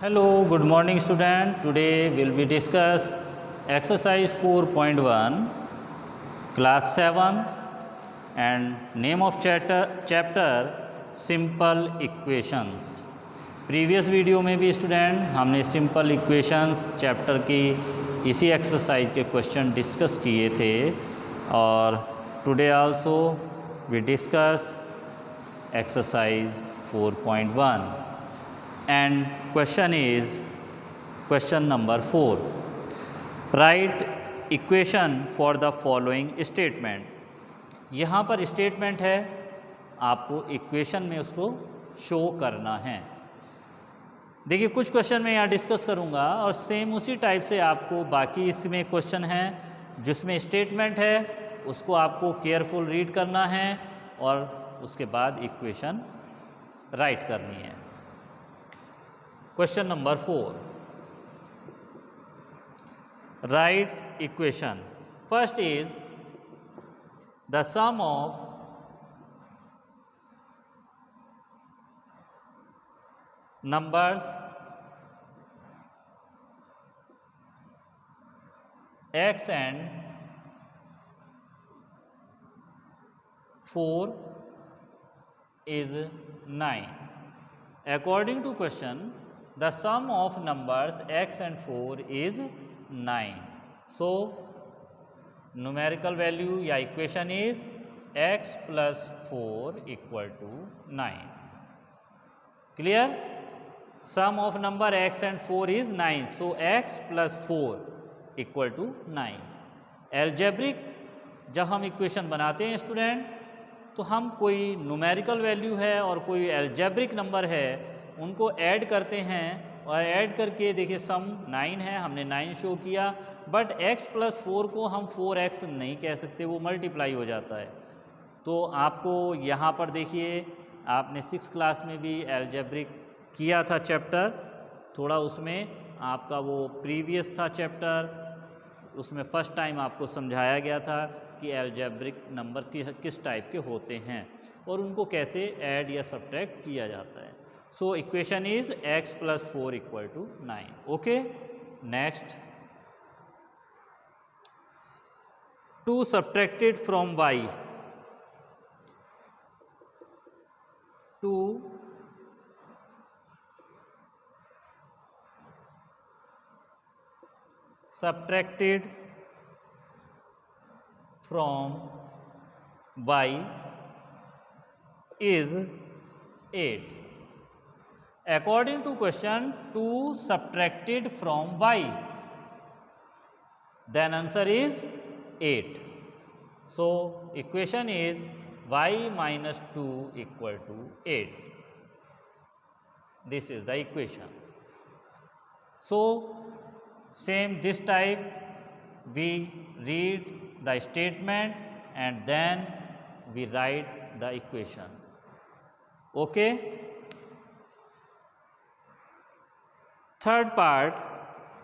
Hello, good morning student. Today we'll be discuss exercise 4.1 class 7th and name of chapter simple equations. Previous video में भी student हमने simple equations chapter की इसी exercise के question discuss किए थे और today also we discuss exercise 4.1 and question number 4. Write equation for the following statement. यहाँ पर स्टेटमेंट है, आपको इक्वेशन में उसको शो करना है। देखिए कुछ क्वेश्चन मैं यहाँ डिस्कस करूँगा और सेम उसी टाइप से आपको बाकी इसमें क्वेश्चन है जिसमें स्टेटमेंट है उसको आपको केयरफुल रीड करना है और उसके बाद इक्वेशन राइट करनी है। Question number 4, write equation. First is the sum of numbers x and 4 is 9. According to question, the sum of numbers x and 4 is 9. So, numerical value या equation is x plus 4 equal to 9. Clear? Sum of number x and 4 is 9. So, x plus 4 equal to 9. Algebraic जब हम equation बनाते हैं student तो हम कोई numerical value है और कोई एल्जेब्रिक नंबर है उनको ऐड करते हैं और ऐड करके देखिए सम 9 है, हमने 9 शो किया, बट x प्लस 4 को हम 4x नहीं कह सकते, वो मल्टीप्लाई हो जाता है। तो आपको यहाँ पर देखिए आपने 6 क्लास में भी एल्जेब्रिक किया था चैप्टर, थोड़ा उसमें आपका वो प्रीवियस था चैप्टर, उसमें फर्स्ट टाइम आपको समझाया गया था कि एल्जेब्रिक नंबर किस टाइप के होते हैं और उनको कैसे ऐड या सब्ट्रैक्ट किया जाता है। So equation is x plus 4 equal to 9। Okay, next, 2 subtracted from y, 2 subtracted from y is 8. According to question, 2 subtracted from y, then answer is 8. So, equation is y minus 2 equal to 8. This is the equation. So, same this type we read the statement and then we write the equation. Okay. Third part,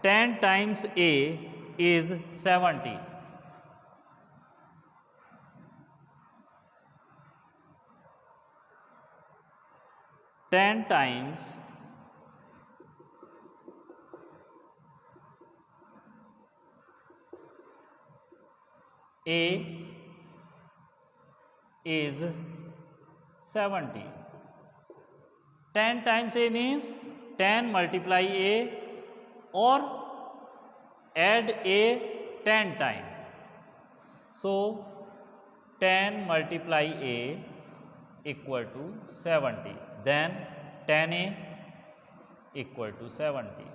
10 times a is 70. Ten times a is 70. 10 times a means 10 multiply a or add a 10 time. So, 10 multiply a equal to 70. Then 10a equal to 70.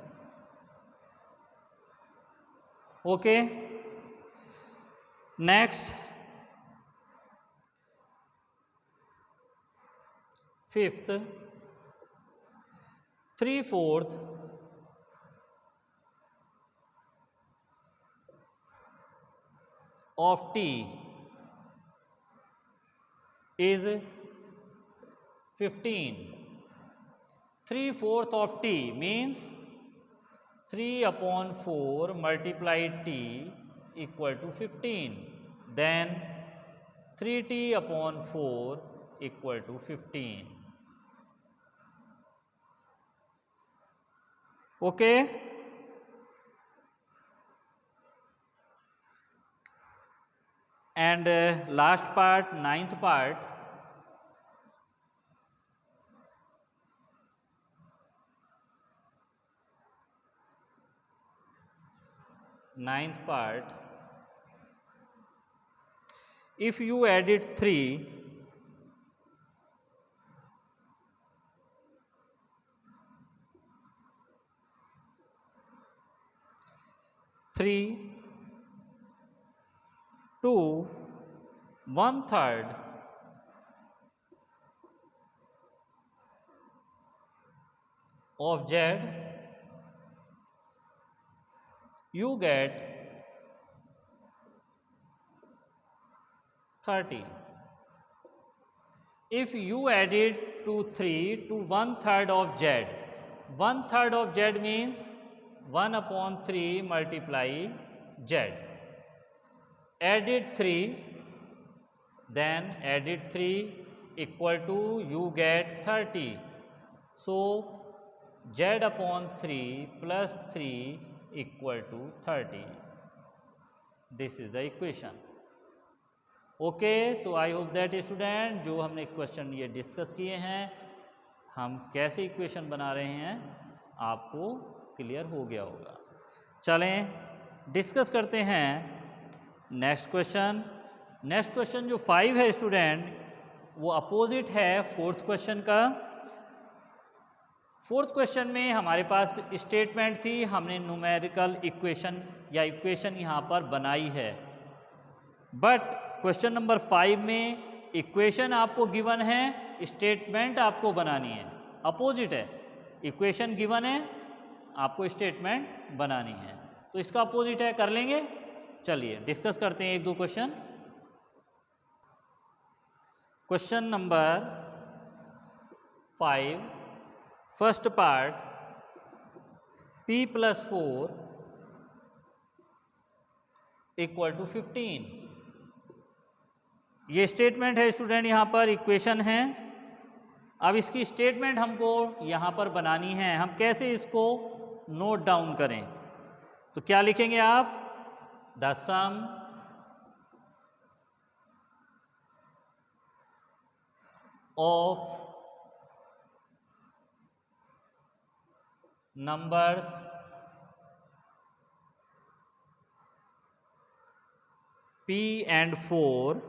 Okay. Next, fifth, 3/4 of t is 15. 3/4 of t means 3/4 multiplied t equal to 15. Then 3t/4 equal to 15. Okay. And last part, ninth part. Ninth part. If you added 3, to 1/3 of Z, you get 30. If you added 3 to 1/3 of Z, 1/3 of Z means 1/3 multiply Z. Added 3, then added 3 equal to you get 30. So Z/3 plus 3 equal to 30. This is the equation. Okay, so I hope that student जो हमने question ये discuss किए हैं, हम कैसे equation बना रहे हैं आपको क्लियर हो गया होगा। चलें डिस्कस करते हैं नेक्स्ट क्वेश्चन। नेक्स्ट क्वेश्चन जो 5 है स्टूडेंट, वो अपोजिट है 4th क्वेश्चन का। 4th क्वेश्चन में हमारे पास स्टेटमेंट थी, हमने न्यूमेरिकल इक्वेशन या इक्वेशन यहाँ पर बनाई है। बट क्वेश्चन नंबर 5 में इक्वेशन आपको गिवन है, स्टेटमेंट आपको बनानी है। अपोजिट है, इक्वेशन गिवन है, आपको स्टेटमेंट बनानी है। तो इसका अपोजिट है, कर लेंगे। चलिए डिस्कस करते हैं 1-2 question. Question number 5, first part, p + 4 = 15। ये स्टेटमेंट है स्टूडेंट, यहाँ पर इक्वेशन है। अब इसकी स्टेटमेंट हमको यहाँ पर बनानी है। हम कैसे इसको नोट डाउन करें? तो क्या लिखेंगे आप? The sum of numbers p and 4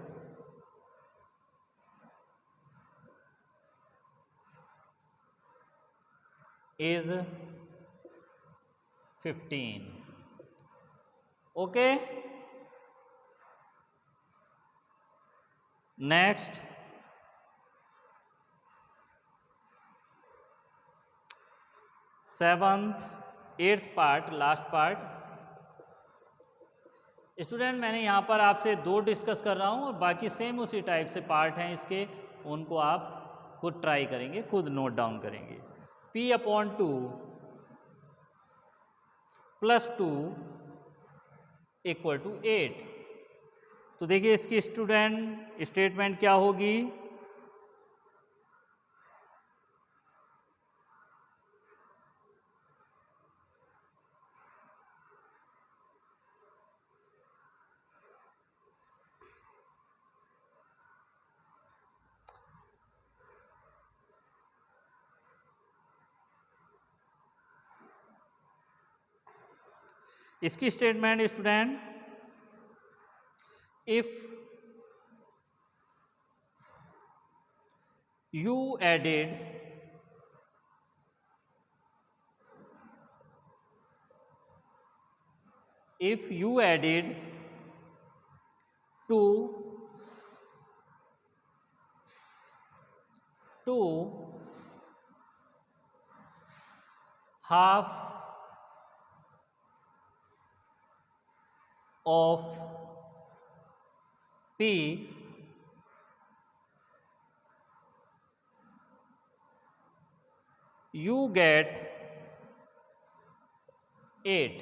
is 15. Okay. Next, 7th 8th part, last part. Student मैंने यहाँ पर आपसे 2 डिस्कस कर रहा हूँ और बाकी सेम उसी टाइप से पार्ट हैं इसके, उनको आप खुद ट्राई करेंगे, खुद नोट डाउन करेंगे। p/2 + 2 = 8। तो देखिए इसकी स्टूडेंट स्टेटमेंट क्या होगी? इसकी statement student, if you added if you added 2 to half of p you get 8.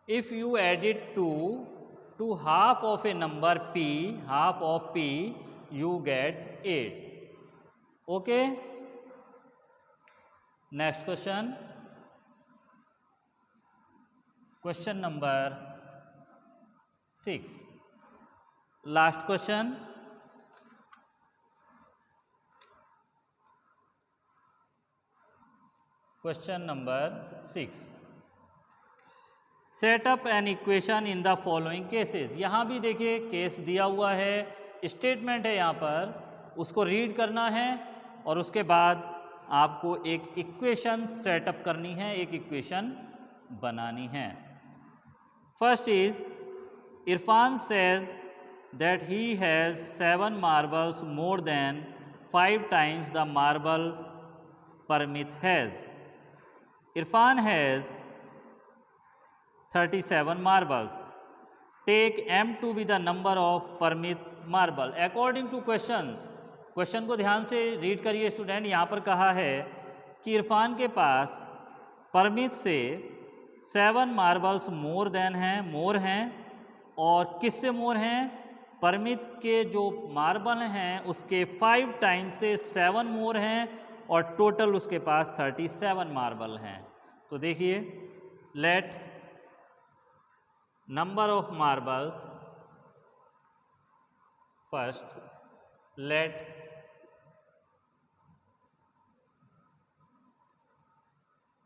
If you added 2 to half of a number p, half of p, you get 8. Okay. Next question, question number 6, last question. Question number 6, set up an equation in the following cases. यहाँ भी देखिए case दिया हुआ है, statement है यहाँ पर, उसको रीड करना है और उसके बाद आपको एक इक्वेशन सेटअप करनी है, एक इक्वेशन बनानी है। First is Irfan says that he has 7 marbles more than 5 times the marble Parmit has. Irfan has 37 marbles. Take m to be the number of permit marble. According to question को ध्यान से रीड करिए student. यहाँ पर कहा है कि इरफान के पास परमित से 7 मार्बल्स मोर देन हैं, मोर हैं, और किससे मोर हैं? परमित के जो मार्बल हैं उसके 5 टाइम्स से 7 मोर हैं और टोटल उसके पास 37 मार्बल हैं। तो देखिए, late number of marbles, first let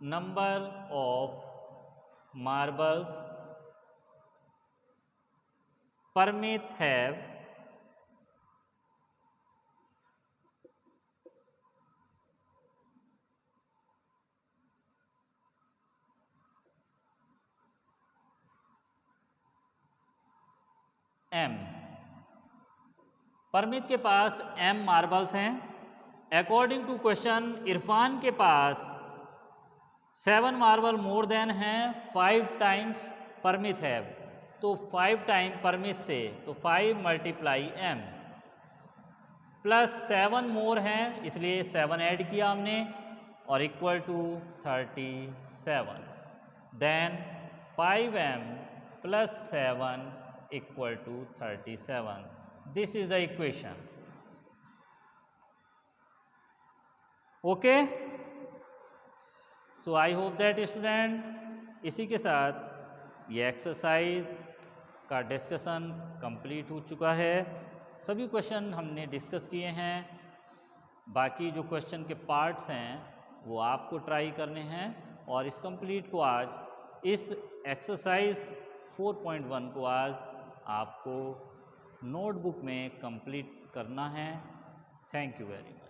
number of marbles permit have m। Parmit के पास m मार्बल्स हैं। अकॉर्डिंग टू क्वेश्चन इरफान के पास 7 मार्बल मोर देन हैं, 5 टाइम्स परमित है। तो 5 टाइम परमित से तो 5 मल्टीप्लाई m प्लस 7 मोर हैं, इसलिए 7 ऐड किया हमने और equal to 37। Then 5m plus 7 equal to 37. This is the equation. Okay? So I hope that student, इसी के साथ ये एक्सरसाइज का डिस्कशन कंप्लीट हो चुका है। सभी क्वेश्चन हमने डिस्कस किए हैं। बाकी जो क्वेश्चन के पार्ट्स हैं वो आपको ट्राई करने हैं और इस कंप्लीट को आज इस एक्सरसाइज 4.1 को आज आपको नोटबुक में कंप्लीट करना है। Thank you very much.